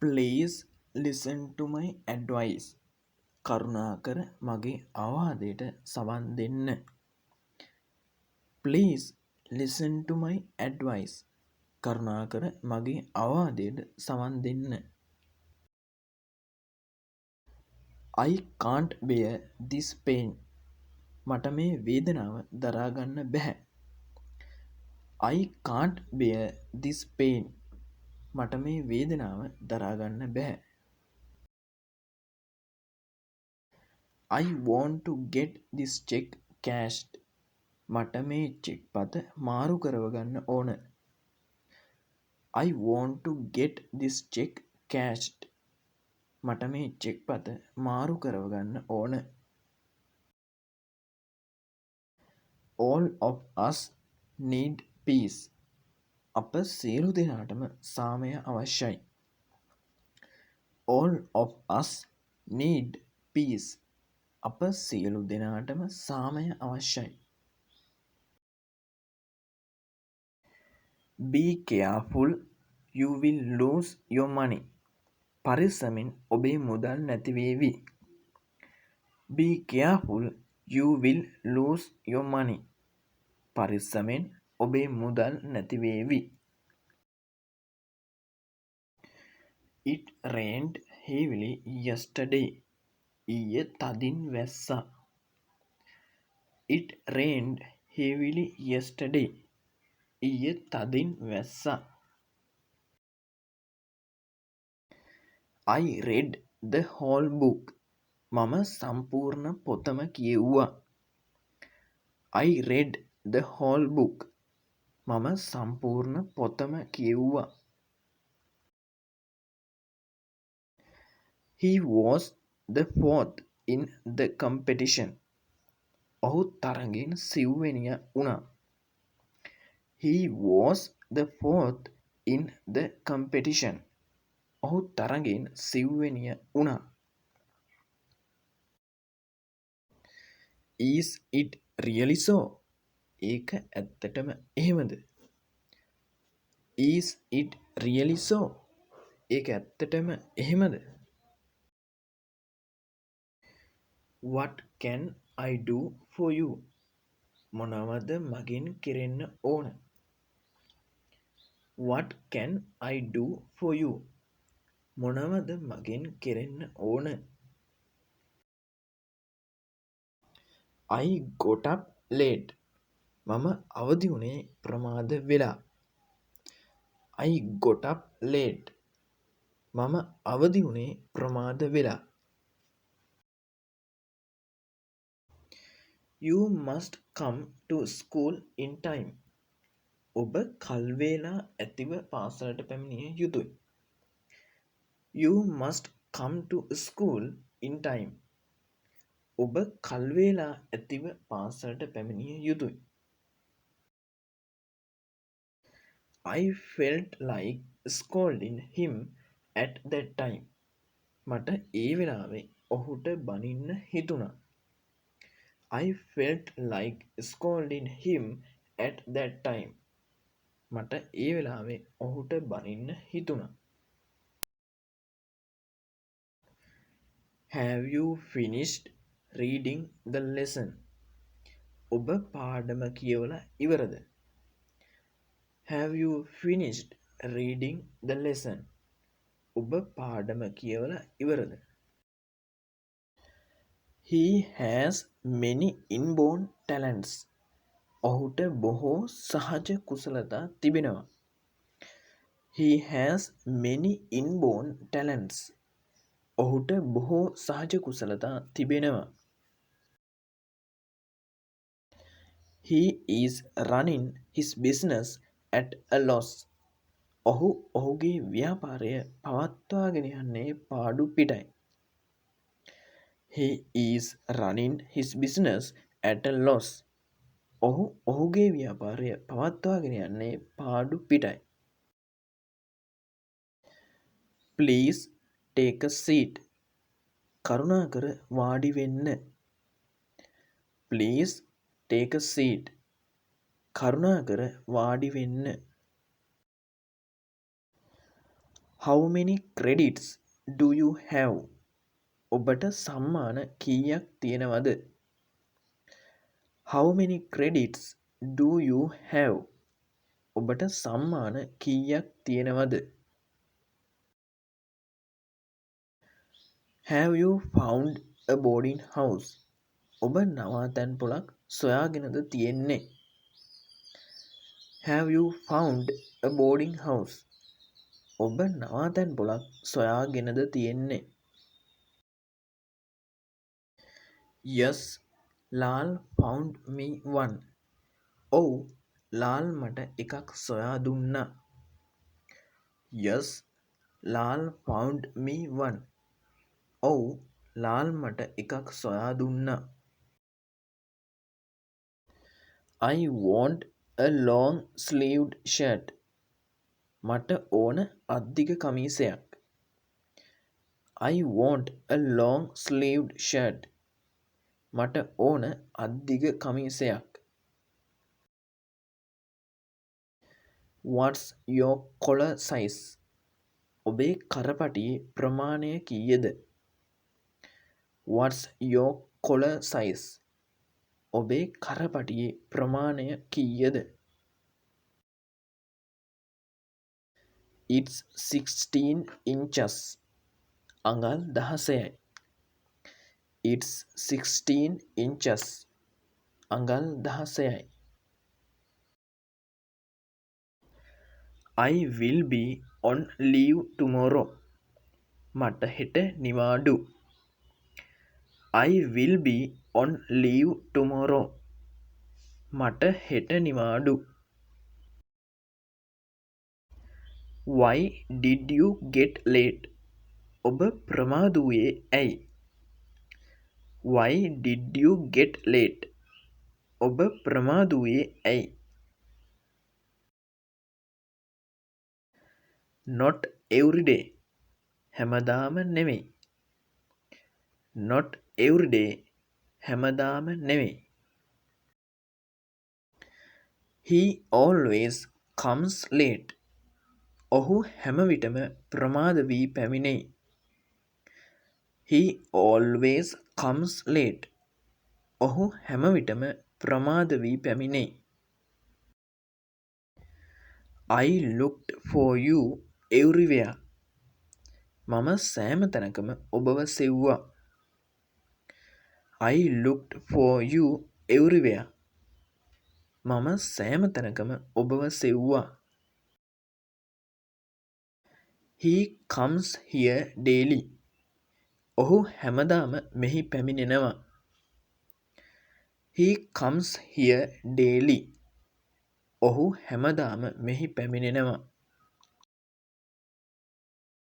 Please listen to my advice. කරුණාකර මගේ අවවාදයට සවන් දෙන්න. Please listen to my advice. කරුණාකර මගේ අවවාදයට සවන් දෙන්න. I can't bear this pain. මට මේ වේදනාව දරාගන්න බැහැ. I can't bear this pain. මට මේ වේදනාව දරාගන්න බැහැ. I want to get this check cashed. මට මේ චෙක් පත මාරු කරවගන්න ඕන. I want to get this check cashed. මට මේ චෙක් පත මාරු කරවගන්න ඕන. All of us need peace. අප සියලු දෙනාටම සාමය අවශ්‍යයි. All of us need peace. අප සියලු දෙනාටම සාමය අවශ්‍යයි. Be careful, you will lose your money. පරිස්සමින් ඔබේ මුදල් නැතිවේවි. Be careful, you will lose your money. පරිස්සමෙන් ඔබේ මුදල් නැතිවේවි. It rained heavily yesterday. ඊයේ තදින් වැස්සා. It rained heavily yesterday. ඊයේ තදින් වැස්සා. I read the whole book. මම සම්පූර්ණ පොතම කියෙව්වා. I read the whole book. මම සම්පූර්ණ පොතම කියෙව්වා. He was the fourth in the competition. ඔහු තරගෙන් සිව්වෙනියා වුණා. He was the fourth in the competition. ඔහු තරගෙන් සිව්වෙනියා වුණා. Is it really so? ඒක ඇත්තටම එහෙමද? Is it really so? ඒක ඇත්තටම එහෙමද? What can I do for you? මොනවද මගෙන් කෙරෙන්න ඕන? What can I do for you? මොනවද මගෙන් කෙරෙන්න ඕන? I got up late. මම අවදි වුණේ ප්‍රමාද වෙලා. I got up late. මම අවදි වුණේ ප්‍රමාද වෙලා. You must come to school in time. ඔබ කල් වේලා ඇතිව පාසලට පැමිණිය යුතුයි. You must come to school in time. ඔබ කල් වේලා ඇතිව පාසලට පැමිණිය යුතුයි. I felt like scolding him at that time. මට ඒ වෙලාවේ ඔහුට බනින්න හිතුණා. I felt like scolding him at that time. මට ඒ වෙලාවේ ඔහුට බනින්න හිතුණා. Have you finished reading the lesson? ඔබ පාඩම කියවලා ඉවරද? Have you finished reading the lesson? ඔබ පාඩම කියවලා ඉවරද? He has many inborn talents. ඔහුට බොහෝ සහජ කුසලතා තිබෙනවා. He has many inborn talents. ඔහුට බොහෝ සහජ කුසලතා තිබෙනවා. He is running his business at a loss. ඔහු ඔහුගේ ව්‍යාපාරය පවත්වාගෙන යන්නේ පාඩු පිටයි. He is running his business at a loss. ඔහු ඔහුගේ ව්‍යාපාරය පවත්වාගෙන යන්නේ පාඩු පිටයි. Please take a seat. කරුණාකර වාඩි වෙන්න. Please take a seat. කරුණාකර වාඩි වෙන්න. How many credits do you have? ඔබට සම්මාන කීයක් තියෙනවද? How many credits do you have? ඔබට සම්මාන කීයක් තියෙනවද? Have you found a boarding house? ඔබ නවාතැන් පොළක් සොයාගෙනද තියෙන්නේ? Have you found a boarding house? ඔබ නවාතැන් පොළක් සොයාගෙනද තියෙන්නේ? Yes, Lal found me one. ඔව්, ලාල් මට එකක් සොයා දුන්නා. Yes, Lal found me one. ඔව්, ලාල් මට එකක් සොයා දුන්නා. I want a long sleeved shirt. මට ඕන අද්දිග කමීසයක්. I want a long sleeved shirt. මට ඕන අද්දිග කමීසයක්. What's your collar size? ඔබේ කරපටියේ ප්‍රමාණය කීයද? What's your collar size? ඔබේ කරපටියේ ප්‍රමාණය කීයද? It's 16 inches. අඟල් 16යි. It's 16 inches. අඟල් 16යි. I will be on leave tomorrow. මට හෙට නිවාඩු. I will be on leave tomorrow. මට හෙට නිවාඩු. Why did you get late? ඔබ ප්‍රමාද වූයේ ඇයි? Why did you get late? ඔබ ප්‍රමාද වූයේ ඇයි? Not every day. හැමදාම නෙමෙයි. Not every day. හැමදාම නෙමෙයි. He always comes late. ඔහු හැම විටම ප්‍රමාද වී පැමිණෙයි. He always comes late. ඔහු හැම විටම ප්‍රමාද වී පැමිණෙයි. I looked for you everywhere. මම සෑම තැනකම ඔබව සෙව්වා. I looked for you everywhere. මම සෑම තැනකම ඔබව සෙව්වා. He comes here daily. ඔහු හැමදාම මෙහි පැමිණෙනවා. He comes here daily. ඔහු හැමදාම මෙහි පැමිණෙනවා.